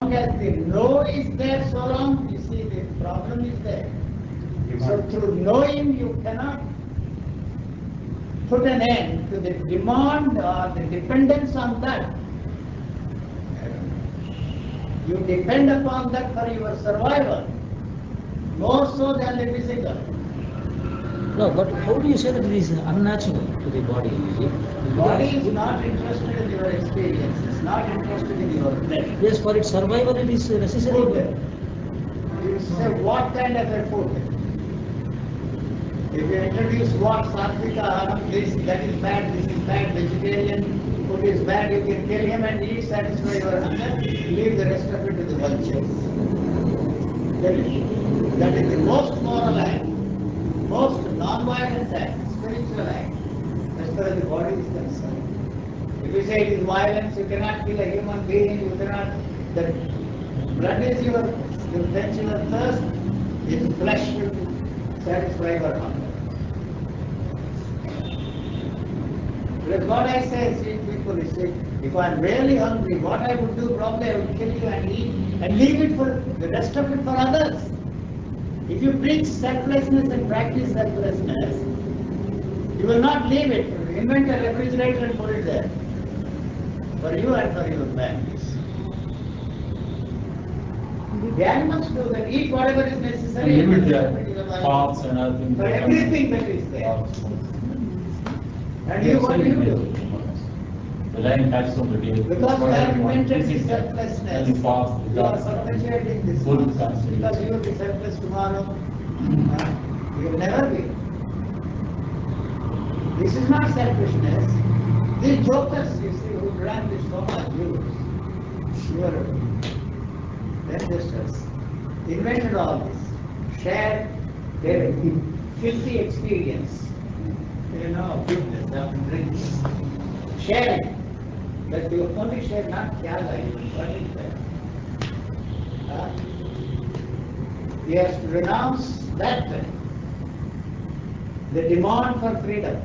As the know is there, so long, you see, the problem is there. So through knowing, you cannot put an end to the demand or the dependence on that. You depend upon that for your survival, more so than the physical. No, but how do you say that it is unnatural to the body? The body is not interested in your experience, it's not interested in your flesh. Yes, for its survival it is necessary. Food. You say what kind of a food? If you introduce what Satvika Ahanam, this, that is bad, vegetarian food is bad, you can kill him and eat, satisfy your hunger, leave the rest of it to the vultures. That is the most moral act, most non-violent act, spiritual act, as far as the body is concerned. If you say it is violence, you cannot kill a human being, you cannot, the blood is your quench your thirst, it's flesh will satisfy your hunger. Because what I say, see people, you say, if I am really hungry, what I would do, probably I would kill you and eat and leave it for the rest of it for others. If you preach selflessness and practice selflessness, you will not leave it. Invent a refrigerator and put it there. For you and for your families. The animals do that, eat whatever is necessary. And leave it there, parts and other things. For everything that is there. And you, what do you do? The lion catches on the day. Because you have invented the selflessness. And the fast, the You are perpetuating this nonsense. Because you will be selfless tomorrow. You will never be. This is not selfishness. These jokers, you see, who ran this so much use, your ancestors invented all this, shared their filthy experience, business of drinks, sharing. But you only share not kyala, what is that? He has to renounce that, the demand for freedom.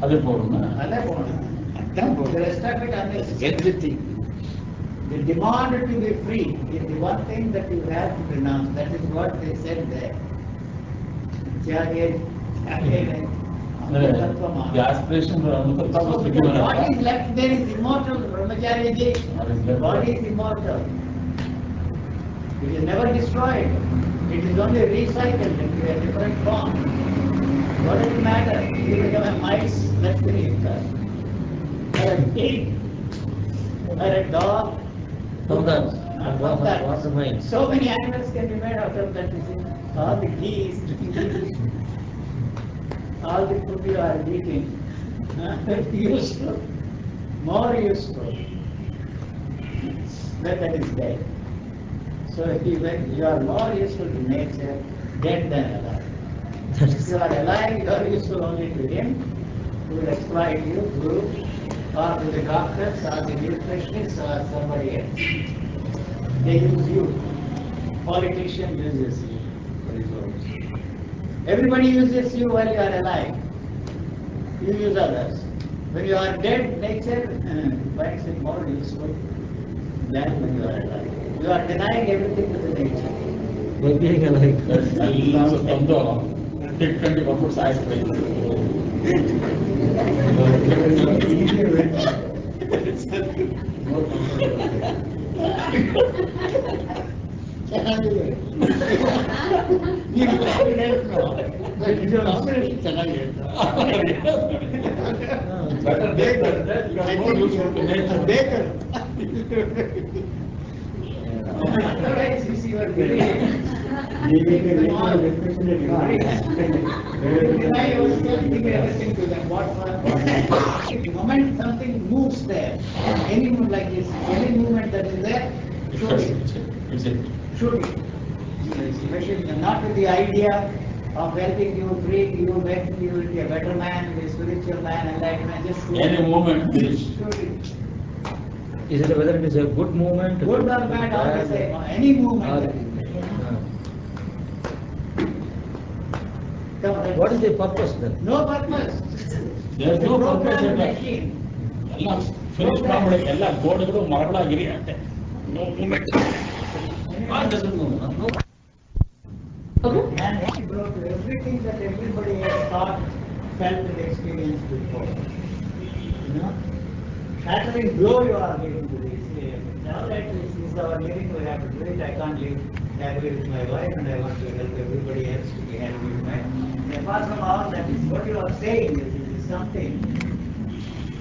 Other problem. The rest of it unnecessary. Everything. The demand to be free is the one thing that you have to renounce. That is what they said there. The aspiration for Amrita was given what is left there is immortal. Brahmacharya. The body is immortal. It is never destroyed. It is only recycled into a different form. What does it matter? You become a mice, that's the reason. Or a pig, or a dog. From that. So many animals can be made out of that. All the geese, all the food you are eating, useful, more useful. That is dead. So if you are more useful to nature, dead than alive. If you are alive, you are useful only to him, who will exploit you through, or to the doctors, or the nutritionists, or somebody else. They use you. Politician uses you for his votes. Everybody uses you while you are alive. You use others. When you are dead, nature finds it more useful than when you are alive. You are denying everything to the nature. By being alive. Take 20 buckets ice cream. Otherwise, you see, you are very deny yourself, give everything to them. The moment something moves there, any movement like this, any movement that is there, shoot it. Shoot it. Especially not with the idea of helping you, freeing you, making you into a better man, a spiritual man, enlightenment. Just shoot Any it. movement, Shoot it. Is it whether it is a good movement? Good or bad, all the same. Any movement. What is the purpose then? No purpose. There is no purpose Program at all. machine. ಎಲ್ಲ finish ಮಾಡ್ಬಿಡಿ, ಎಲ್ಲ ಗೋಡೆಗಳು ಮರಗಳಾಗಿರಿ ಅಂತೆ. No movement. God doesn't move. No. Okay. And he brought everything that everybody has thought, felt and experienced before. You know? Shattering blow you are getting to this. Now that this is our living, we have to do it. I can't live happily with my wife and I want to help everybody else to be happy with my. And apart from all that, is what you are saying is something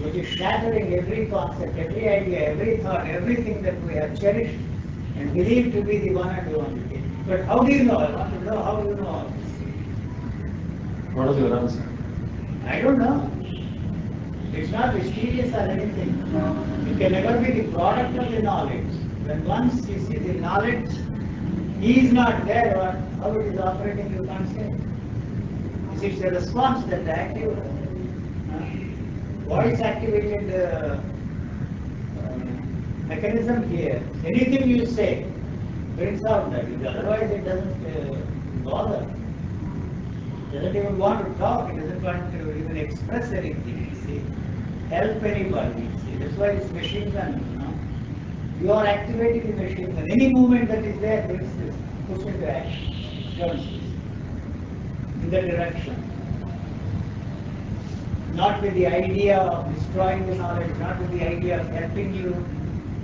which is shattering every concept, every idea, every thought, everything that we have cherished and believed to be the one and only thing. But how do you know? I want to know how you know all this. What is your answer? I don't know. It's not mysterious or anything. It can never be the product of the knowledge. When once you see the knowledge is not there, or how it is operating, you can't say. It's a response that active. Voice activated mechanism here. Anything you say brings out that. Otherwise, it doesn't bother. It doesn't even want to talk. It doesn't want to even express anything. You see, help anybody. You see, that's why it's machine gun. You know, you are activating the machine gun. Any movement that is there brings this push into action. Turns in that direction. Not with the idea of destroying the knowledge, not with the idea of helping you,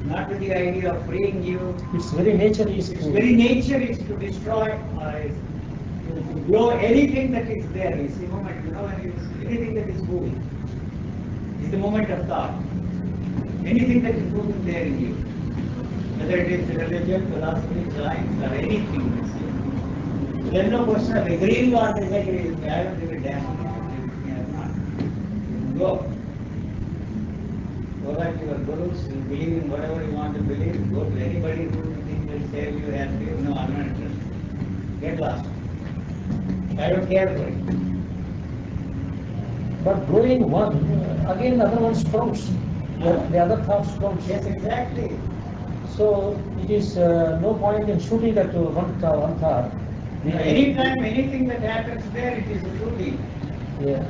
not with the idea of freeing you. Its very nature is Its to. very nature is to destroy, to blow anything that is there. You see, moment, you know, when you see anything that is moving is the moment of thought. Anything that is moving there in you, whether it is religion, philosophy, science, or anything. You see. There is no question of agreeing or disagreeing. I don't give a damn. Go. Go back to your gurus, you believe in whatever you want to believe, go to anybody who you think will save you, help you. No, I'm not interested. Get lost. I don't care for it. But growing one, again the other one sprouts. The other thought sprouts. Yes, exactly. So it is no point in shooting at one thought. Anytime, anything that happens there, it is a shooting. Yeah.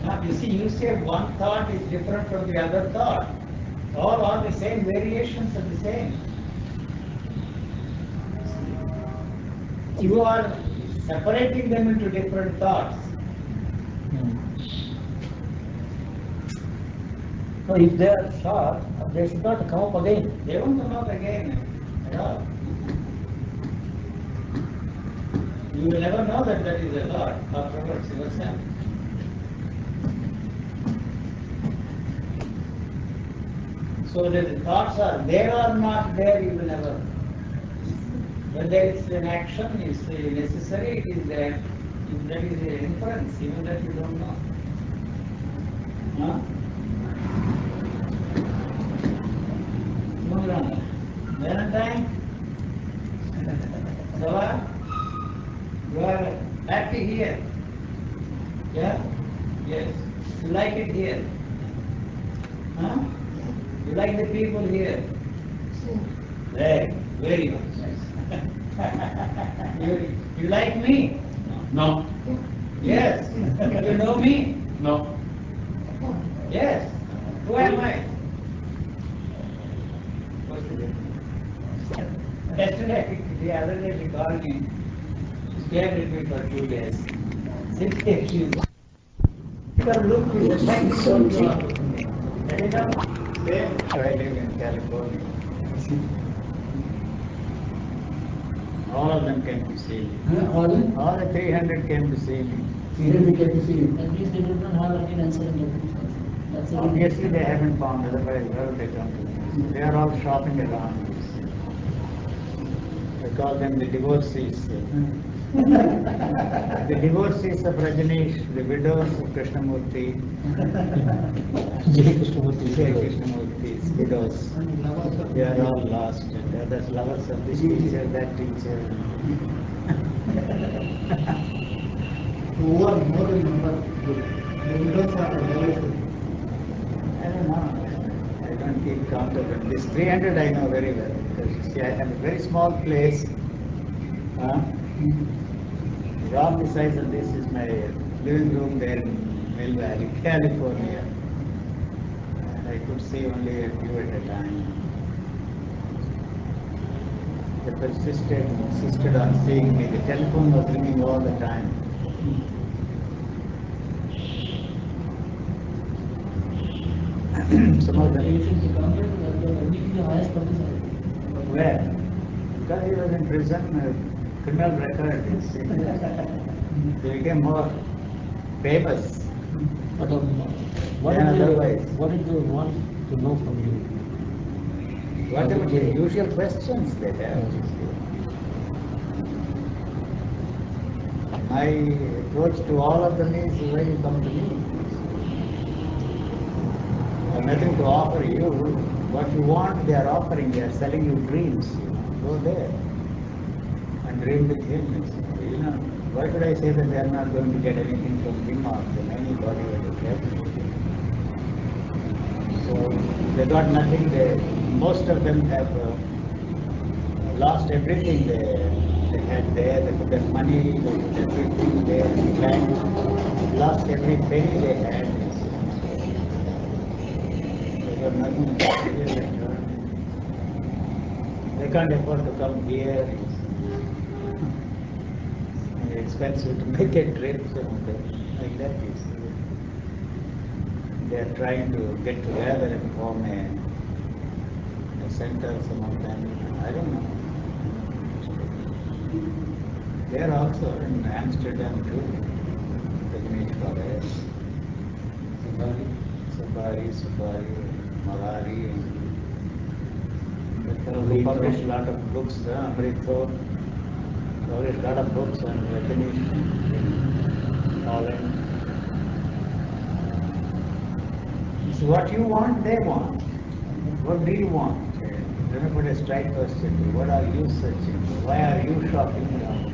Now, you see, you say one thought is different from the other thought. All are the same variations of the same. You are separating them into different thoughts. So if they are short, they should not come up again. They won't come up again at all. You will never know that that is a thought afterwards yourself. So that the thoughts are there or not there, you will never. When there is an action, is necessary, it is there. If that is an inference, even that you don't know. Huh? Move on. Valentine? Sava? You are happy here? Yeah? Yes. You like it here? Huh? You like the people here? Very, very much. You like me? No. Yes. You know me? No. Yes. Who am I? What's the difference? Yesterday, the other day she called me. She stayed with me for 2 days. 6 days she was. Look, you look like so cheap. I live in California. All of them came to see me. All the 300 came to see me. At least they did not have any answer in the That's the Obviously they haven't found, otherwise where would they come to me? They are all shopping around. I call them the divorcees. The divorcees of Rajneesh, the widows of Krishnamurti. Krishnamurti's widows. They are all lost. They are the lovers of this teacher, that teacher. More than number, the widows are available. I don't know. I don't keep count of it. This 300 I know very well. Because you see, I have a very small place. Around the size of this is my living room there in Mill Valley, California. And I could see only a few at a time. They persisted, insisted on seeing me. The telephone was ringing all the time. Some of them. Where? Because he was in prison, criminal record. They became more famous. But What did they want to know from you? What are the usual questions they have? My approach to all of them is why you come to me. I have nothing to offer you. What you want, they are offering. They are selling you dreams. Go there and dream with him. You know, why should I say that they are not going to get anything from him or from anybody that is left? So they got nothing. Most of them have lost everything they had there. They put their money, they put everything there, land, lost every penny they had. They got nothing. They can't afford to come here. It's expensive to make a trip, so like that is. They are trying to get together and form a center, some of them. I don't know. They are also in Amsterdam too. The Ganesh College. Sabari, Malari. They published a lot of books, Amrito. Published a lot of books on Ganesh in Holland. So what you want, they want. What do you want? Let me put a straight question. What are you searching for? Why are you shopping around?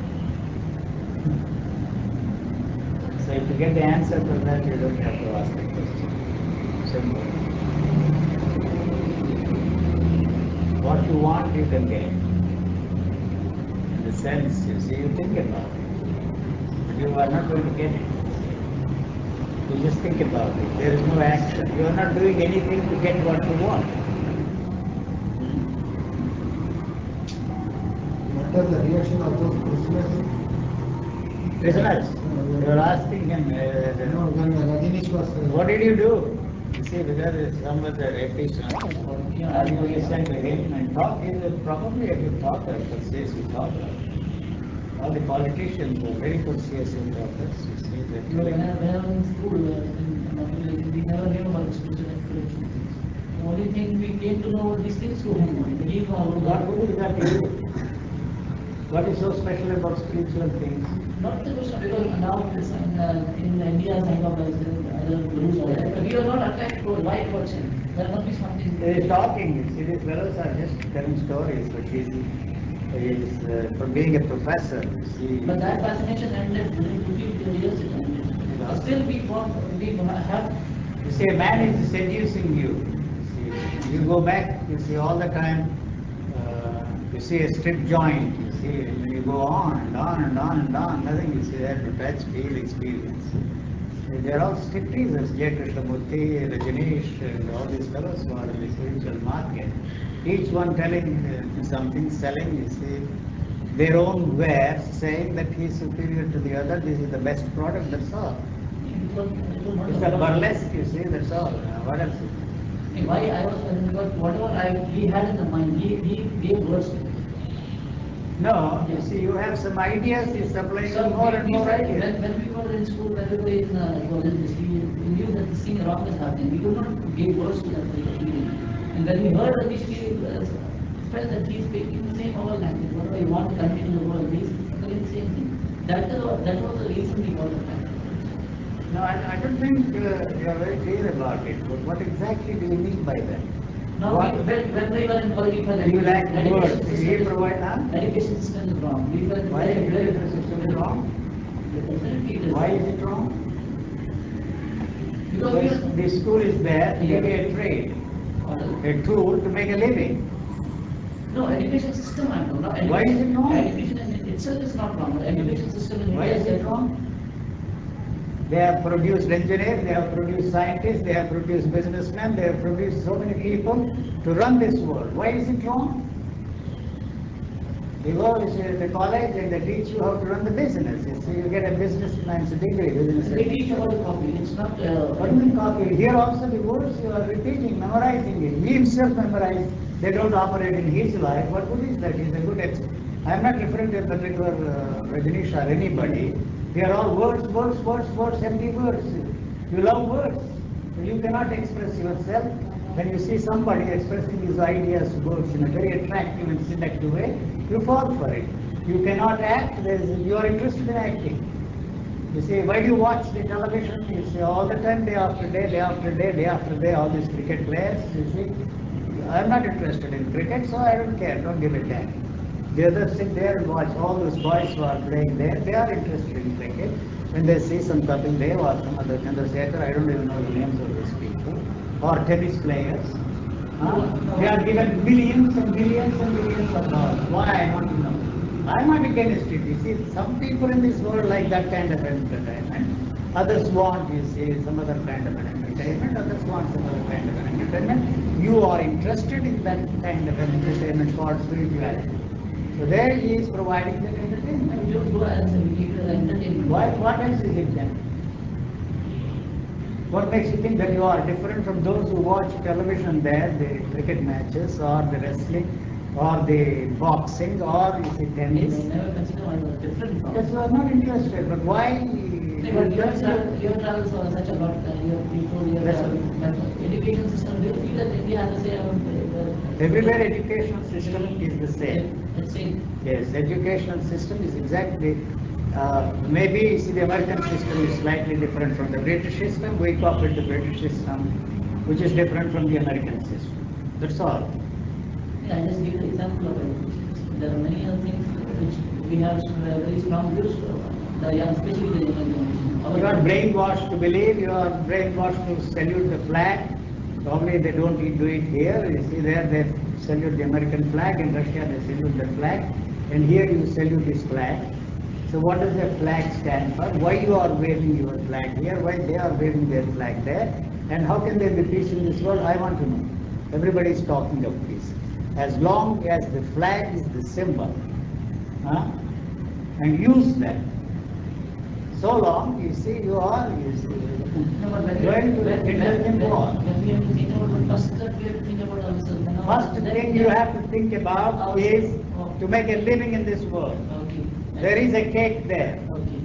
So if you get the answer for that, you don't have to ask the question. Simple. What you want, you can get. In the sense, you see, you think about it. But you are not going to get it. You just think about it. There is no action. You are not doing anything to get what you want. What was the reaction of those prisoners? Prisoners, you are asking him, No, when Rajneesh was... what did you do? You see, because some of the rapists, you listen to him and talk. He is probably a good talker, persuasive talker. All the politicians were very persuasive talkers. You see that. When I was in school, we never knew about spiritual and spiritual things. The only thing we came to know these things through him. What good is that to you? What is so special about spiritual things? Not the question, because now in India, kind of as other gurus are there, but we are not attracted to a white person. There must be something. They are talking. You see, these fellows are just telling stories, but he is from being a professor. You see. But that fascination ended during 50 years. It ended. But still, we have. You see, a man is seducing you. You go back, you see all the time, you see a strip joint, you see, when you go on and on and on and on, nothing you see there to touch, feel, experience. They are all strip teasers, Krishnamurti, Rajneesh, and all these fellows who are in the spiritual market. Each one telling something, selling, you see, their own wares, saying that he is superior to the other, this is the best product, that's all. It's a burlesque, you see, that's all. What else? Why I was because whatever he had in the mind, he gave words to it. No, you see, you have some ideas, he's supplying more and more ideas. When we were in school, when we were in college, we knew that this thing wrong was happening. We could not give words to that feeling. And when we heard that, we felt that he is speaking the same our language. Whatever you want to convey to the world, he is telling the same thing. That was the reason we got it. No, I don't think you are very clear about it. But what exactly do you mean by that? No, when we were in college, we felt that You lack words. education Do system you is- provide that? education system is wrong. We felt Why is the education system is wrong? Definitely it is. Why is it wrong? Because we Because are, the school is there to give you a trade, a tool to make a living. no, education system I know. Why is it wrong? Education in itself is not wrong. The education system in Why India is it wrong? They have produced engineers, they have produced scientists, they have produced businessmen, they have produced so many people to run this world. Why is it wrong? You go to the college and they teach you how to run the business. You see, you get a businessman's degree. They teach about the copy. It's not. What do you mean copy? Here also the words you are repeating, memorizing it. He himself memorized. They don't operate in his life. What good is that? He's a good expert. I am not referring to a particular Rajneesh or anybody. They are all words, empty words. You love words. So you cannot express yourself. When you see somebody expressing his ideas, words in a very attractive and seductive way, you fall for it. You cannot act, you are interested in acting. You say, why do you watch the television? You say, all the time, day after day, day after day, day after day, all these cricket players, you see. I'm not interested in cricket, so I don't care, don't give a damn. The others sit there and watch all those boys who are playing there, they are interested in cricket. When they see some Kapil Dev or some other Chandrasekhar, I don't even know the names of those people, or tennis players, they are given millions and millions and millions of dollars. Why? I want to know. I'm not against it. You see, some people in this world like that kind of entertainment. Others want, you see, some other kind of an entertainment. Others want some other kind of an entertainment. You are interested in that kind of an entertainment called spirituality. So there he is providing that entertainment. You don't go as a entertainment. What else is it then? What makes you think that you are different from those who watch television there, the cricket matches or the wrestling or the boxing or you see tennis? They never consider myself different from. Yes, you are not interested, but why? Your travels are such a lot, your people, your education system, do you feel that India has the same? Everywhere education system is the same. The same. Yes, educational system is exactly, maybe you see the American system is slightly different from the British system. We cooperate the British system, which is different from the American system. That's all. Yeah, I just give the example of education. There are many other things which we have very strong views for. Especially the younger generation. You are brainwashed to believe, you are brainwashed to salute the flag. Probably they don't do it here. You see there they salute the American flag. In Russia they salute the flag. And here you salute this flag. So what does the flag stand for? Why you are waving your flag here? Why they are waving their flag there? And how can there be peace in this world? I want to know. Everybody is talking of peace. As long as the flag is the symbol, and use that. So long, you see, you are going to indulge in war. When we have to think about first that we have to think about ourselves. First thing you have to think about is to make a living in this world. Okay. There is a cake there. Okay.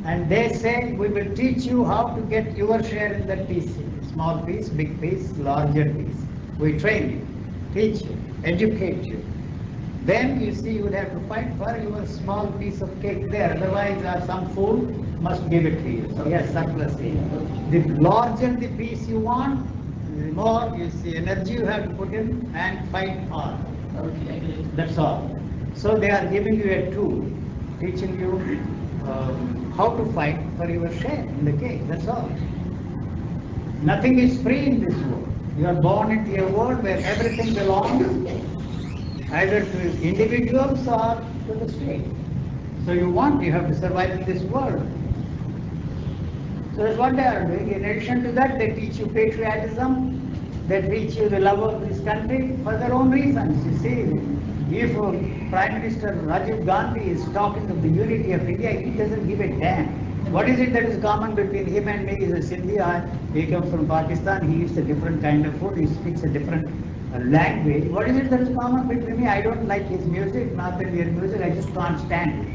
And they say, we will teach you how to get your share in that piece. Small piece, big piece, larger piece. We train you, teach you, educate you. Then you see you would have to fight for your small piece of cake there. Otherwise some fool must give it to you. So yes, surplus here. The larger the piece you want, the more you see energy you have to put in and fight hard. Okay, I agree. That's all. So they are giving you a tool, teaching you how to fight for your share in the cake. That's all. Nothing is free in this world. You are born into a world where everything belongs either to individuals or to the state. So you have to survive in this world. So that's what they are doing. In addition to that, they teach you patriotism, they teach you the love of this country for their own reasons. You see, if Prime Minister Rajiv Gandhi is talking of the unity of India, he doesn't give a damn. What is it that is common between him and me? He is a Sindhi, he comes from Pakistan, he eats a different kind of food, he speaks a different language. What is it that is common between me? I don't like his music, North Indian music, I just can't stand it.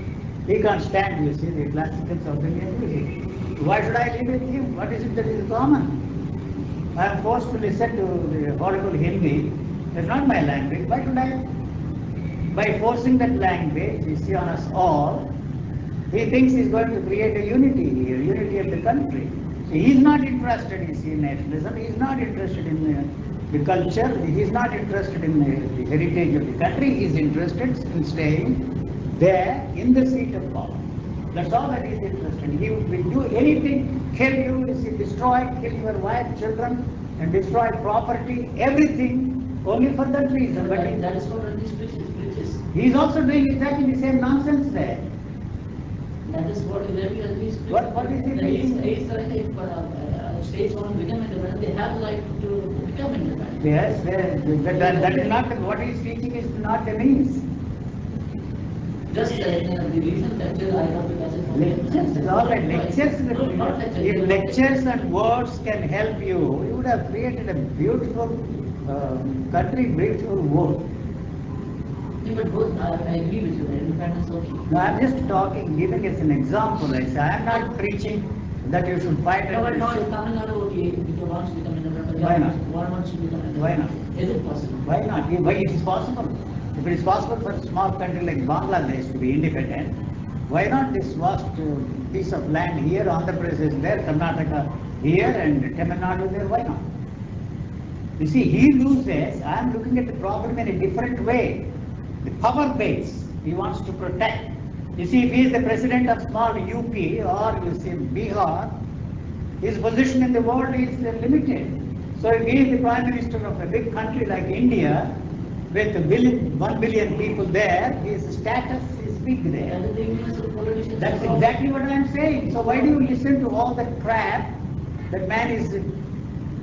He can't stand, you see, the classical South Indian music. Why should I live with him? What is it that is common? I am forced to listen to the horrible Hindi. That's not my language. Why should I? By forcing that language, you see, on us all, he thinks he's going to create a unity here, unity of the country. So he's not interested, you see, in nationalism. He's not interested in the culture. He's not interested in the heritage of the country. He's interested in staying there in the seat of power. That's all that he's interested in. He will do anything, kill you, destroy, kill your wife, children, and destroy property, everything, only for that reason. But that is what this preaches. He is also doing exactly the same nonsense there. That is what What is it? He's states want to become independent, they have like to become independent. Yes, that is not, what he is teaching is not a means. Just the recent lecture I got the message from Lectures, all right, lectures. No, not lectures. If lectures and words can help you, you would have created a beautiful country, beautiful world. Yeah, but both, I agree with you, the independence of... No, I'm just talking, giving as an example. I say, I'm not preaching that you should fight No, but and not should. Tamil Nadu, okay, if you want to become independent. Why not? One wants to become independent. Why not? Is it possible? Why not? Why it is possible? If it is possible for a small country like Bangladesh to be independent, why not this vast piece of land here, Andhra Pradesh is there, Karnataka here, and Tamil Nadu there, why not? You see, he loses, I am looking at the problem in a different way. The power base he wants to protect. You see, if he is the president of small UP or you see Bihar, his position in the world is limited. So if he is the prime minister of a big country like India, with 1 billion people there, his status is big there. And the influence of the politicians. That's exactly what I am saying. So why do you listen to all that crap that man is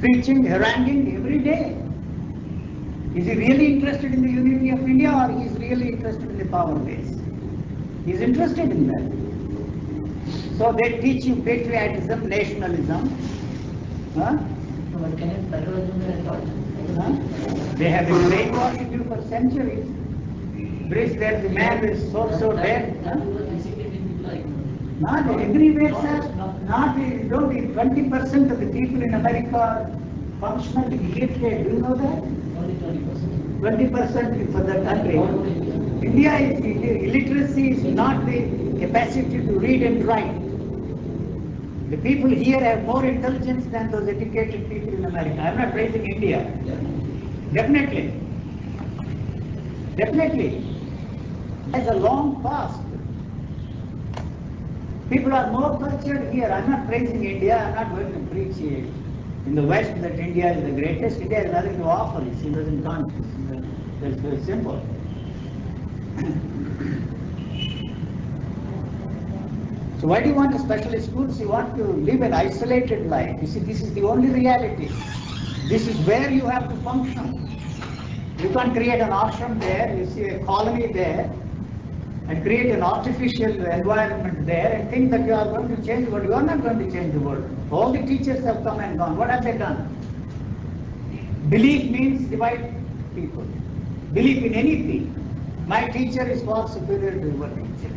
preaching, haranguing every day? Is he really interested in the unity of India or he is really interested in the power base? He is interested in that. So they teach you patriotism, nationalism. Huh? But can it better than that thought? Huh? They have been brainwashing you for centuries. Bridge that the man is so dead. That is what basically people like. Not everywhere, sir. Not 20% of the people in America are functionally illiterate. Do you know that? Only 20%. 20% for the country. India is illiteracy is not the capacity to read and write. The people here have more intelligence than those educated people in America. I'm not praising India. Definitely. Definitely. There's a long past. People are more cultured here. I'm not praising India. I'm not going to preach in the West that India is the greatest. India has nothing to offer. It doesn't count. That's very simple. So why do you want a specialist schools? You want to live an isolated life. You see, this is the only reality. This is where you have to function. You can't create an ashram there, you see a colony there, and create an artificial environment there and think that you are going to change the world. You are not going to change the world. All the teachers have come and gone. What have they done? Belief means divide people. Belief in anything. My teacher is far superior to your teacher.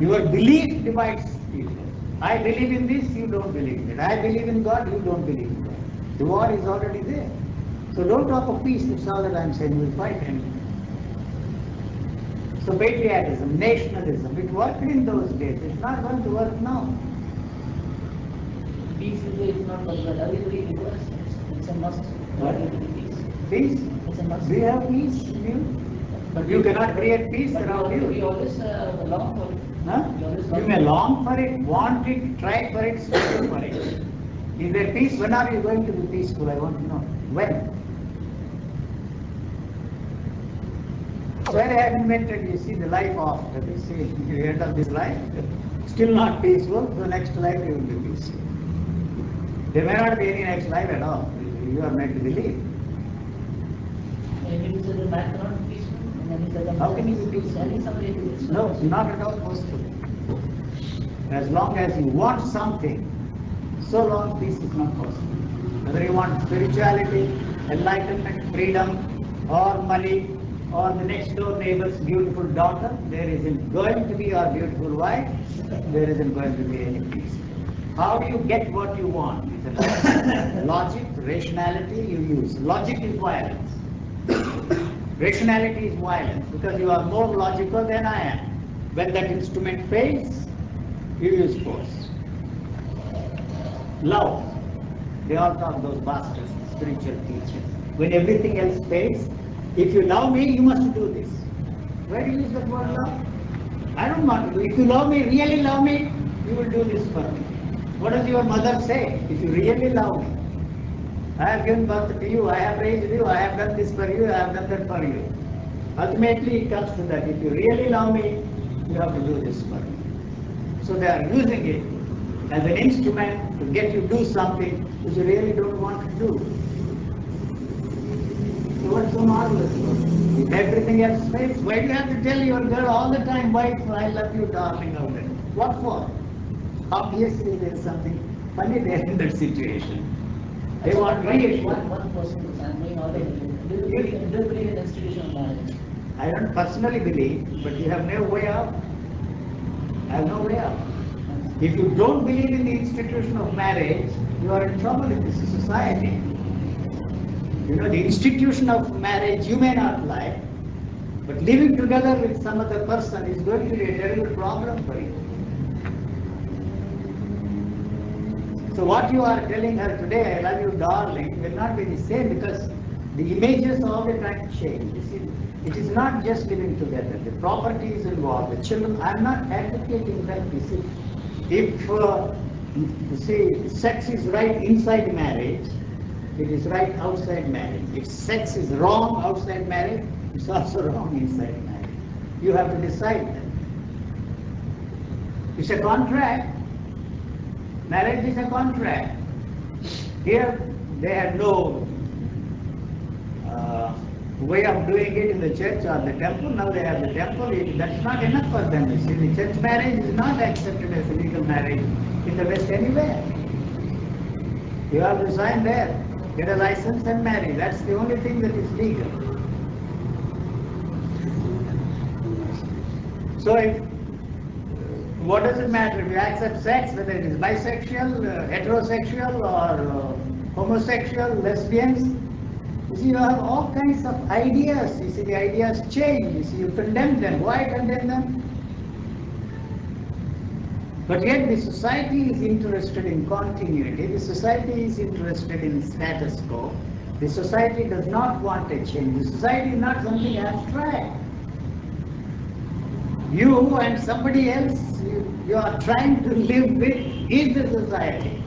Your belief divides people. I believe in this, you don't believe in it. I believe in God, you don't believe in God. The war is already there. So don't talk of peace, that's all that I'm saying, we'll fight anyway. So patriotism, nationalism, it worked in those days, it's not going to work now. Peace is not possible. Everybody requires it's a must. What? Peace. Peace? It's a must. Do you have peace in you? But you cannot create peace around We you. always long for it. Huh? You may long for it, want it, try for it, struggle for it. Is there peace? When are you going to be peaceful? I want to know. When? Where I have invented, you see, the life after. You see, the end of this life, still not peaceful, the next life you will be peaceful. There may not be any next life at all. You are meant to believe. And if the man cannot be peaceful, and then he says, How can you be peaceful? Sending somebody to this. No, it's not at all possible. As long as you want something, so long peace is not possible. Whether you want spirituality, enlightenment, freedom, or money, or the next door neighbor's beautiful daughter, there isn't going to be, or beautiful wife, there isn't going to be any peace. How do you get what you want? It's logic, rationality you use. Logic is violence. Rationality is violence because you are more logical than I am. When that instrument fails, you use force. Love. They all talk those bastards, spiritual teachers. When everything else fails, if you love me, you must do this. Where do you use that word love? I don't want to do. If you love me, really love me, you will do this for me. What does your mother say? If you really love me, I have given birth to you, I have raised you, I have done this for you, I have done that for you. Ultimately, it comes to that. If you really love me, you have to do this for me. So they are using it as an instrument to get you to do something which you really don't want to do. So what's so marvelous? If everything else fails, why do you have to tell your girl all the time, wife, I love you, darling, all that? What for? Obviously, there's something funny there in that situation. They want reassurance. One person is handling all of it. Do you believe in institutional marriage? I don't personally believe, but you have no way out. I have no way out. If you don't believe in the institution of marriage, you are in trouble in this society. You know, the institution of marriage you may not like, but living together with some other person is going to be a terrible problem for you. So what you are telling her today, I love you, darling, will not be the same because the images all the time change. You see, it is not just living together. The property is involved. The children. I'm not advocating that. You see, if you see, sex is right inside marriage, it is right outside marriage. If sex is wrong outside marriage, it's also wrong inside marriage. You have to decide that. It's a contract. Marriage is a contract. Here, they had no way of doing it in the church or the temple. Now they have the temple. That's not enough for them. You see, the church marriage is not accepted as a legal marriage in the West anywhere. You have to sign there, get a license and marry. That's the only thing that is legal. So what does it matter if you accept sex, whether it is bisexual, heterosexual or homosexual, lesbians? You see, you have all kinds of ideas. You see, the ideas change. You see, you condemn them. Why condemn them? But yet the society is interested in continuity. The society is interested in status quo. The society does not want a change. The society is not something abstract. You and somebody else, you are trying to live with is the society.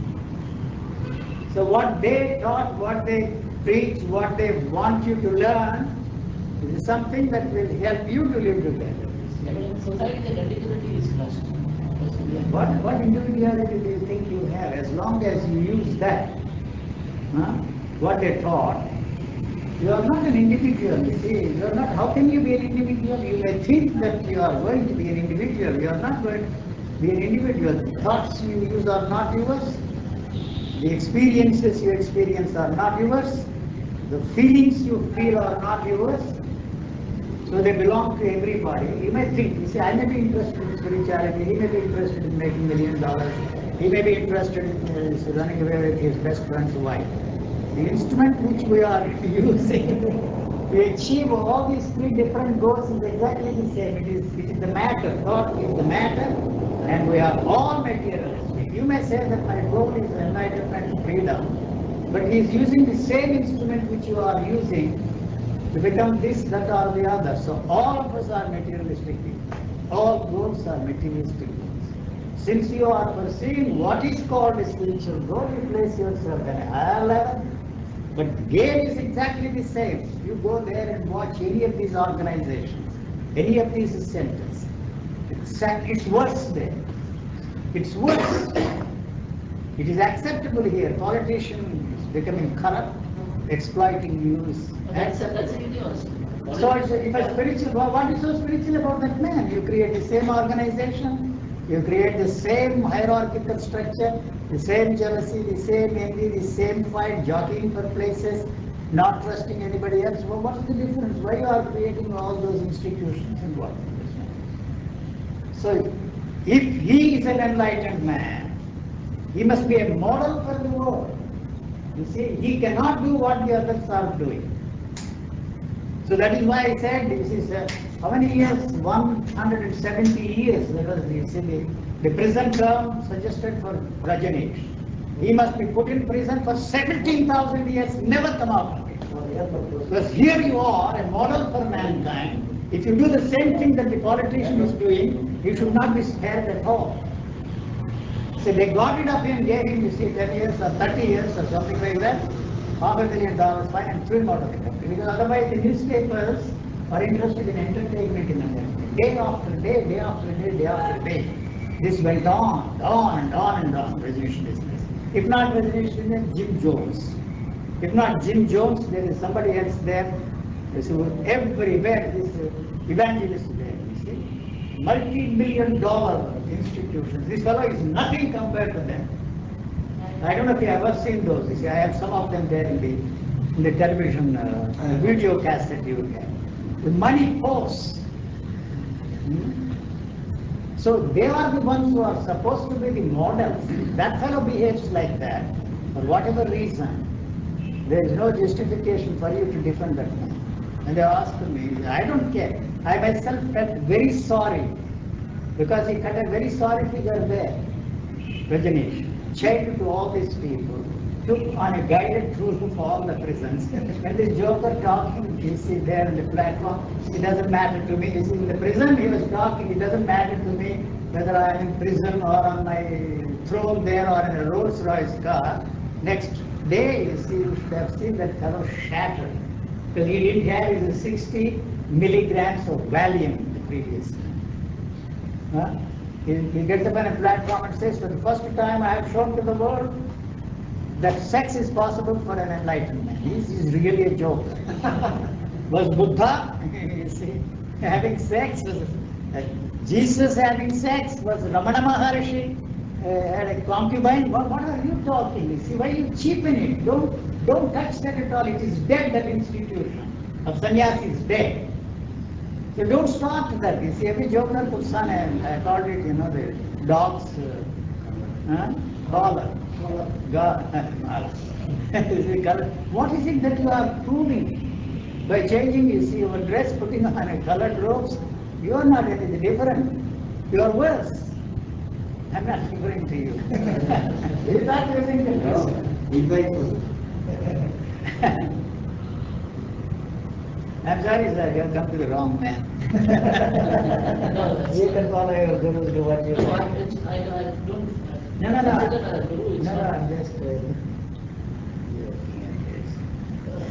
So what they taught, what they preach, what they want you to learn, is something that will help you to live together. Yeah, but in society, the individuality is lost. What individuality do you think you have? As long as you use that, what they taught, you are not an individual. You see, you are not. How can you be an individual? You may think that you are going to be an individual. You are not going to be an individual. The thoughts you use are not yours. The experiences you experience are not yours. The feelings you feel are not yours. So they belong to everybody. You may think, you see, I may be interested in spirituality, he may be interested in making $1 million, he may be interested in running away with his best friend's wife. The instrument which we are using to achieve all these three different goals is exactly the same. It is the matter. Thought is the matter, and we are all materialistic. You may say that my goal is enlightenment, freedom, but he is using the same instrument which you are using to become this, that, or the other. So all of us are materialistic people. All goals are materialistic goals. Since you are pursuing what is called a spiritual goal, you place yourself at a higher level. But the game is exactly the same. You go there and watch any of these organizations, any of these centers. It's worse there. It's worse. It is acceptable here. Politicians becoming corrupt, exploiting news. That's a universe. So if a spiritual, what is so spiritual about that man? You create the same organization, you create the same hierarchical structure, the same jealousy, the same envy, the same fight, jockeying for places, not trusting anybody else. Well, what is the difference? Why you are creating all those institutions and what? So if he is an enlightened man, he must be a model for the world. You see, he cannot do what the others are doing. So that is why I said this is how many years? 170 years. That was the prison term suggested for Rajneesh. He must be put in prison for 17,000 years, never come out of it. Because here you are, a model for mankind. If you do the same thing that the politician is doing, you should not be spared at all. So they got rid of him, gave him, you see, 10 years or 30 years or something like that, $500 million fine, and threw him out of the country. Because otherwise the newspapers are interested in entertainment in America. Day after day, day after day, day after day. This went on and on and on, resolution business. If not resolution business, Jim Jones. If not Jim Jones, there is somebody else there. So everywhere this evangelist there, you see. Multi-million-dollar institutions. This fellow is nothing compared to them. I don't know if you have ever seen those. You see, I have some of them there in the television video cassette you have. The money posts. So they are the ones who are supposed to be the models. That fellow behaves like that. For whatever reason, there is no justification for you to defend that man. And they asked me, I don't care. I myself felt very sorry because he cut a very sorry figure there. Rajneesh, child to all these people, took on a guided tour of all the prisons. When this joker talking, you see there on the platform, it doesn't matter to me. You see, in the prison he was talking, it doesn't matter to me whether I am in prison or on my throne there or in a Rolls Royce car. Next day, you see, you should have seen that fellow shattered. Because he didn't have his 60 milligrams of Valium the previous time. He gets up on a platform and says, for the first time I have shown to the world that sex is possible for an enlightened man. He's really a joke. Was Buddha, you see, having sex? Was Jesus having sex? Was Ramana Maharshi had a concubine? What are you talking? You see, why you cheapen it? Don't touch that at all. It is dead, that institution of sannyasi is dead. So don't start that. You see, every joker puts on I called it, you know, the dog's collar. What is it that you are proving? By changing, you see, your dress, putting on a colored robes, you are not any different. You are worse. I'm not referring to you. You're not referring to me. I'm sorry, sir, you have come to the wrong man. You can follow your gurus, do what you want. I don't. No, I'm just.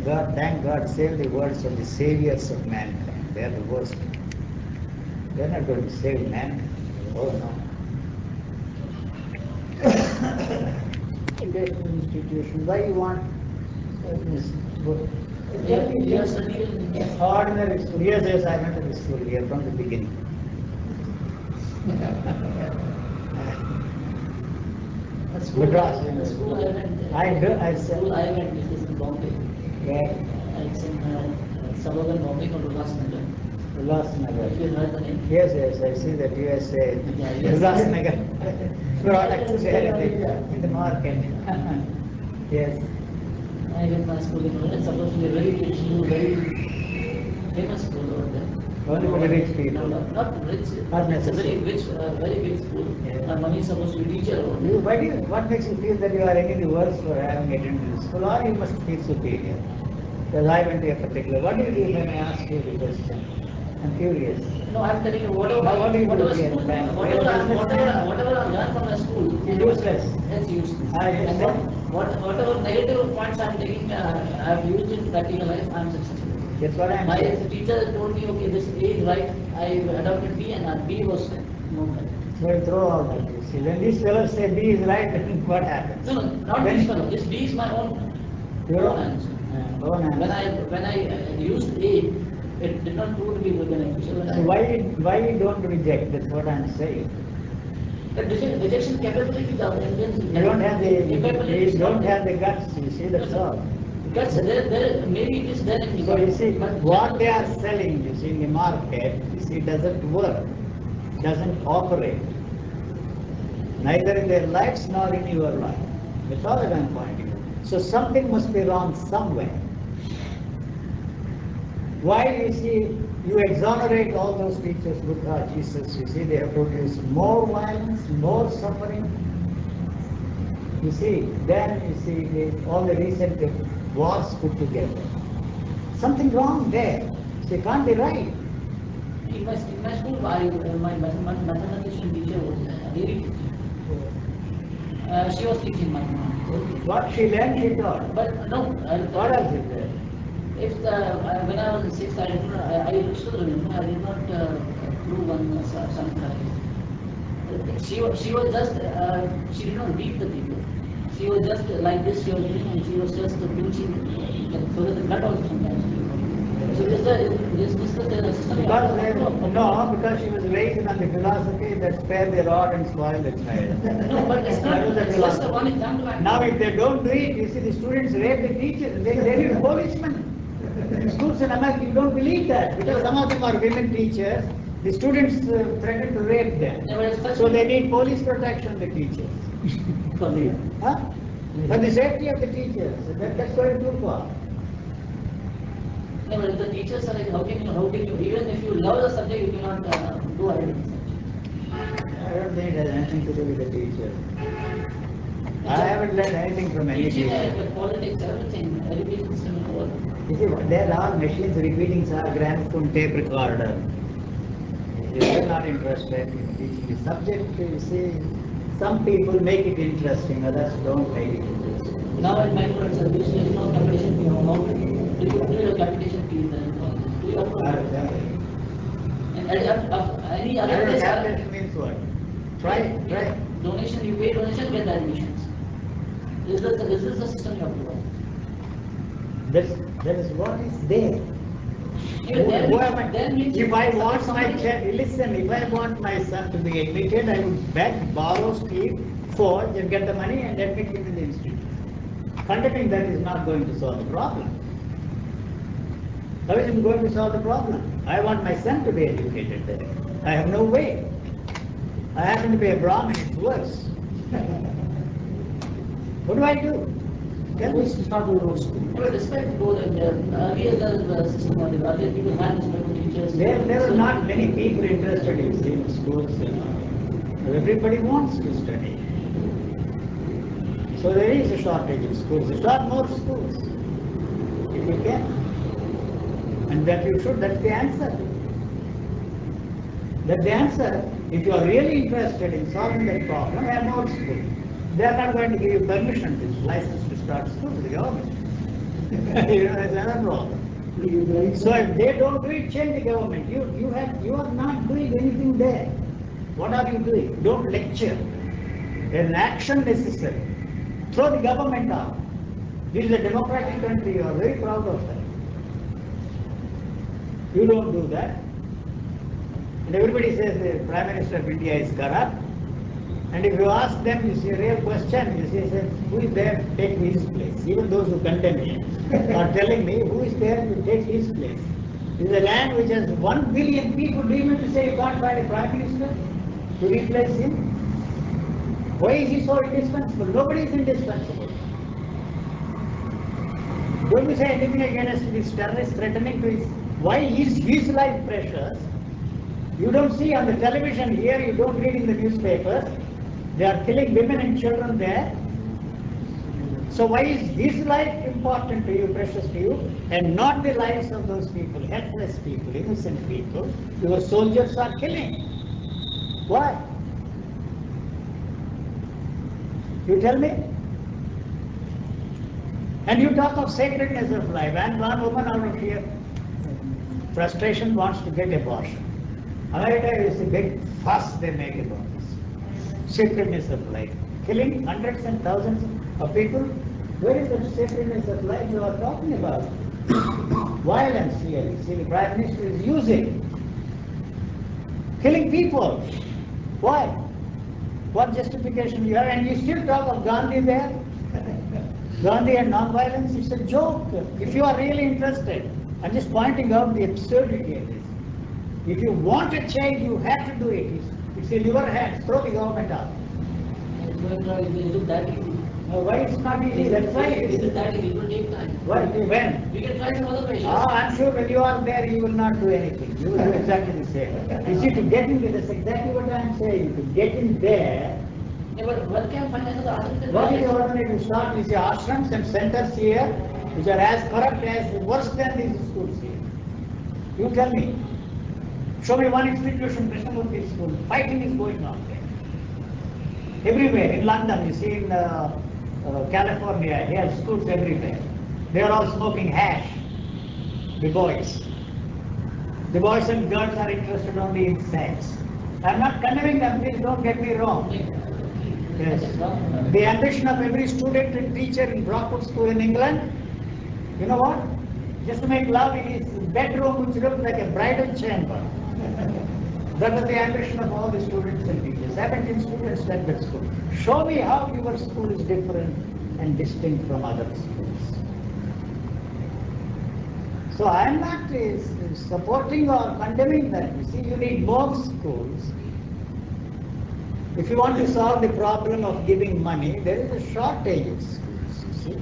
God, thank God, save the words of the saviors of mankind. They are the worst. They are not going to save mankind. Oh no. Educational institution. Why you want this book? Yes, Ordinary school. Yes, I went to the school here from the beginning. Madras. The school I went. School I went. This is in Bombay. Yeah. It's in suburban Bombay called Ulhasnagar. Ulhasnagar. If you heard the name. Yes, I see that USA. Ulhasnagar. Products there in the market. Yes. I went my school in it's supposed to be a very rich school, very famous school over there. Only for the rich people. No, not rich. Not It's a very necessary. rich, very big school. Yeah. My money is supposed to be teacher over there. What makes you feel that you are any the worse for having attended the school, or you must feel superior? Because I went to a particular. What do you do when I ask you the question? I'm curious. No, I'm telling you, whatever What do you do whatever here? school, Bank? whatever I learned from the school, It's useless. It's useless. I And understand. whatever negative points I'm taking, I've used in practical life, I'm successful. That's what I'm My saying. teacher told me, okay, this A is right, I adopted B and B was no right. So you throw all that. You see, when these fellows say B is right, then what happens? No, not When- this fellow, this B is my own, Your own answer. Own answer. When I used A, it did not prove to be beneficial. So why you don't reject? That's what I'm saying. The rejection capability is our Indians. You don't have the guts. You see, that's all. Guts, there, maybe it is there in the So you see, but what they are selling, you see, in the market, you see, doesn't work, doesn't operate. Neither in their lives nor in your life. That's all that I'm pointing out. So something must be wrong somewhere. Why, you see, you exonerate all those teachers, Buddha, Jesus, you see, they have produced more violence, more suffering. You see, then you see all the recent wars put together. Something wrong there. So it can't be right. in my school, my mathematician teacher was a very teacher. She was teaching my mom. What she learned, she taught. But no, What else is there? if when I was in sixth, I still remember, I did not prove one some correct. She was just, she did not read the people. She was just like this, she was doing, and she was just pinching, so that the blood also sometimes came. So this is the system. Because she was raised on the philosophy that spare the rod and spoil the child. No, but it's not, That was the it's just philosophy. one example. Now if they don't do it, you see the students rape the teachers, they need policemen. In schools in America, you don't believe that, because some of them are women teachers, the students threaten to rape them. Yeah, but it's such So a- they need police protection, the teachers. For the safety of the teachers, that's going too far. No, but the teachers are like, how can you, even if you love the subject, you cannot do anything. I don't think it has anything to do with the teacher. I haven't learned anything from any Teaching, teacher. politics, everything, education system and all. You see, there are machines repeating gramophone tape recorder. If you're not interested in teaching the subject, you see, some people make it interesting, others don't make it interesting. Now at my current service, there is no capitation fee. How do you have capitation fee then? Do you I offer? don't know. And any I other don't know, place, capitation means what? Try. donation, you pay donation, get the admissions. Is this the system you have to work? That is what is there. Then means If I want my somebody- child, listen, if I want my son to be admitted, I would beg, borrow, steal, forge and get the money and admit him in the institute. Condemning that is not going to solve the problem. How is it going to solve the problem? I want my son to be educated there. I have no way. I happen to be a Brahmin, it's worse. What do I do? Tell me. Start with road school. But respect goes earlier the system was earlier people had respect for teachers. There are not many people interested in seeing schools, you know. Everybody wants to study. So there is a shortage of schools. Start more schools, if you can. And that you should, that's the answer. That's the answer. If you are really interested in solving that problem, have more schools. They are not going to give you permission, this license to start schools, the government. You know, that's another problem. So if they don't do it, change the government. You are not doing anything there. What are you doing? Don't lecture. There's an action necessary. Throw the government out. This is a democratic country. You are very proud of that. You don't do that. And everybody says the Prime Minister of India is corrupt. And if you ask them, you see a real question, you say, who is there to take his place? Even those who condemn him are telling me, who is there to take his place? This is a land which has 1 billion people. Do you mean to say you can't find a Prime Minister to replace him? Why is he so indispensable? Nobody is indispensable. Don't you say anything against this terrorist threatening to his, why is his life precious? You don't see on the television here, you don't read in the newspapers, they are killing women and children there. So why is his life important to you, precious to you, and not the lives of those people, helpless people, innocent people, your soldiers are killing? Why? You tell me? And you talk of sacredness of life, and one woman out of here, frustration wants to get abortion. America is a big fuss they make about this. Sacredness of life. Killing hundreds and thousands of people. Where is the sacredness of life you are talking about? Violence here. You see, the Prime Minister is using. Killing people. Why? What justification you have? And you still talk of Gandhi there? Gandhi and non-violence, it's a joke. If you are really interested, I'm just pointing out the absurdity of this. If you want a change, you have to do it. It's in your hands. Throw the government out. Is it that easy? Why it's not easy? That's why Is it that easy? It will take time. What? When? We can try some other measures. I'm sure when you are there, you will not do anything. You will do exactly the same. You see, to get into this, exactly what I'm saying. To get in there, Yeah, but what can find another alternative? what is the alternative? Start with the ashrams and centers here, which are as corrupt as worse than these schools here. You tell me. Show me one institution, Krishnamurti school. Fighting is going on there. Everywhere. In London, you see in California, he has schools everywhere. They are all smoking hash. The boys. The boys and girls are interested only in sex. I'm not condemning them, please don't get me wrong. Yes. The ambition of every student and teacher in Brockwood School in England, you know what? Just to make love in his bedroom which looked like a bridal chamber. That was the ambition of all the students and teachers. 17 students left that school. Show me how your school is different and distinct from other schools. So I am not supporting or condemning that. You see, you need more schools. If you want to solve the problem of giving money, there is a shortage of schools. You see,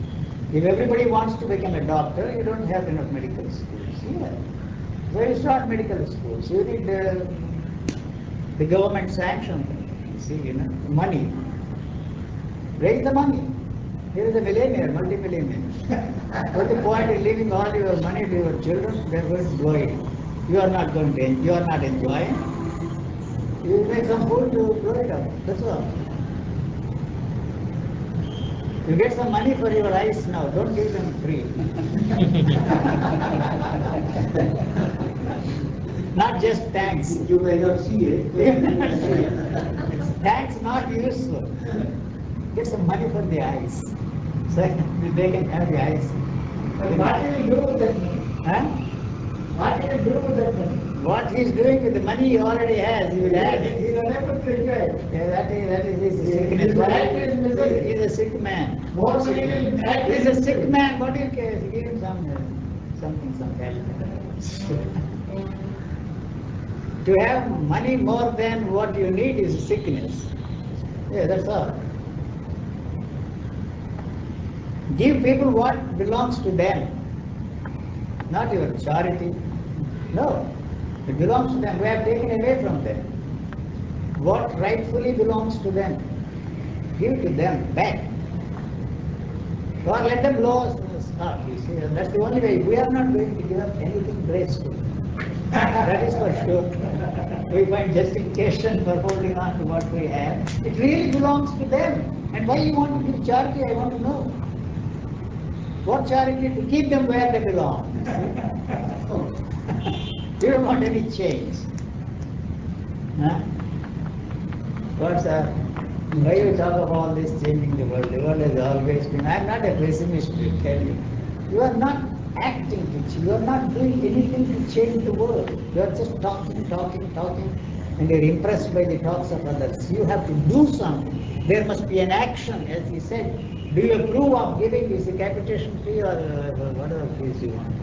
if everybody wants to become a doctor, you don't have enough medical schools here. So you start medical schools. You need the government sanction. You see, money. Raise the money. Here is a millionaire, multi-millionaire. What's the point in leaving all your money to your children? They are going to blow it. You are not going to. You are not enjoying. You will make some food to blow it up. That's all. You get some money for your eyes now. Don't give them free. Not just thanks. You may not see it. Thanks not useful. Get some money for the eyes. So they can have the eyes. What do you do with that money? Huh? What do you do with that money? What he is doing with the money he already has, he will add. He is unable to enjoy it. Yeah, that is his sickness. He's a sick man. More money will add. He's a sick man. What do you care? Give him some help. To have money more than what you need is sickness. Yeah, that's all. Give people what belongs to them, not your charity. No, it belongs to them. We have taken away from them what rightfully belongs to them. Give to them back. Or let them blow stuff. You see, that's the only way. We are not going to give up anything graceful. That is for sure. We find justification for holding on to what we have. It really belongs to them. And why you want to give charity, I want to know. What charity? To keep them where they belong. You don't want any change. Huh? Why you talk of all this changing the world? The world has always been. I am not a pessimist, I tell you. You are not acting to change. You are not doing anything to change the world. You are just talking, and you are impressed by the talks of others. You have to do something. There must be an action, as he said. Do you approve of giving this capitation fee or whatever fees you want?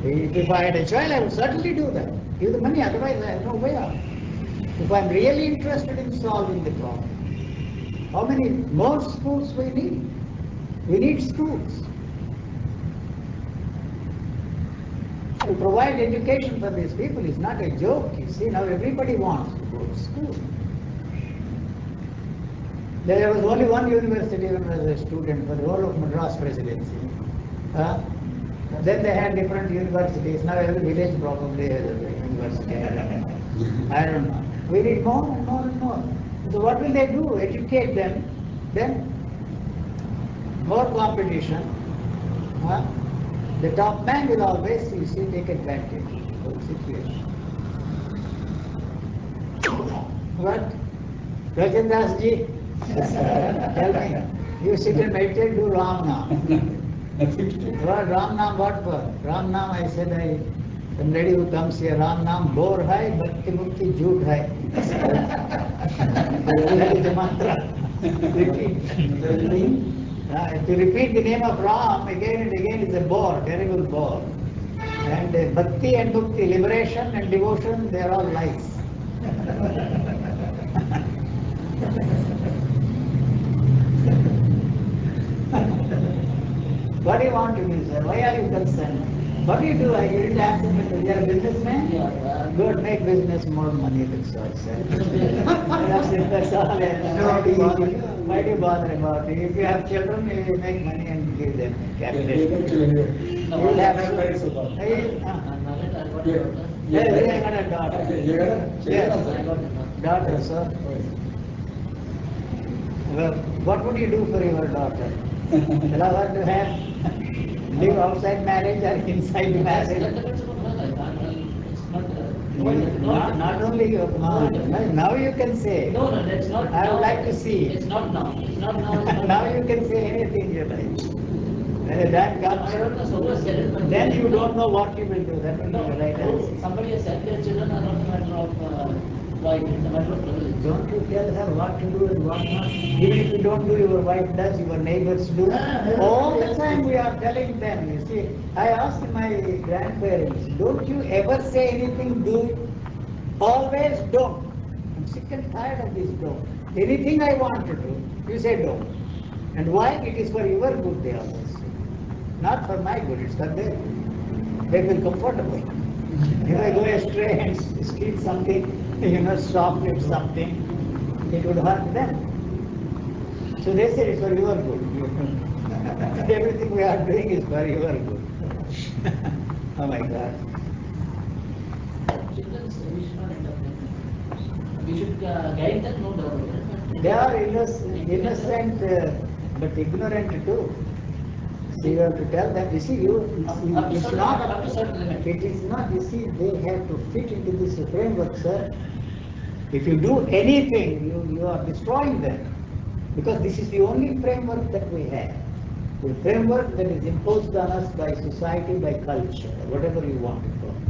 If I had a child, I would certainly do that. Give the money, otherwise I have no way out. If I am really interested in solving the problem. How many more schools we need? We need schools. To provide education for these people is not a joke. You see, now everybody wants to go to school. There was only one university when I was a student for the whole of Madras presidency. Then they had different universities. Now every village probably has a university. I don't know. We need more and more and more. So what will they do? Educate them. Then more competition. The top man will always, you see, take advantage of the situation. What? Rajendras ji, tell me. You sit and meditate, do Ram Naam. What Ram Naam, what for? Ram Naam, I said, somebody who comes here, Ram Naam, bore hai, bhakti mukti jhoot hai. That is the mantra. To repeat the name of Ram again and again is a bore, terrible bore. And bhakti and mukti, liberation and devotion, they are all lies. What do you want to do, sir? Why are you concerned? What do you do? I didn't ask him, you are a businessman? Yeah. Good, make business more money, that's all, sir. That's all. Why do you bother about it? If you have children, you make money and give them capital. You will have a daughter. Yes, daughter, sir. Well, what would you do for your daughter? Allow her to have live outside marriage or inside marriage? Not not only your mom. Now you can say. No, that's not. I would now. like to see. It's not now. It's not now. It's not Now you can say anything you like. When that I comes, don't know. Someone said it, but then you don't know what you will do. That will be No, the right answer. somebody has said their children are not a matter of right. It's a matter of privilege. Don't you tell her what to do and what not? Even if you don't do, your wife does, your neighbors do. All the time we are telling them, you see. I asked my grandparents, don't you ever say anything, do it. Always don't. I'm sick and tired of this don't. Anything I want to do, you say don't. And why? It is for your good, they always say. Not for my good, it's for their good. They feel comfortable. If I go astray and steal something, shoplift something, it would hurt them. So they say it's for your good. Everything we are doing is for your good. Oh my God. Children's we should not end up like that. We should guide them, no doubt. But They are innocent, but ignorant too. So you have to tell them, you see, it's not, up to certain limit. it is not, you see, they have to fit into this framework, sir. If you do anything, you are destroying them. Because this is the only framework that we have. The framework that is imposed on us by society, by culture, whatever you want to call it.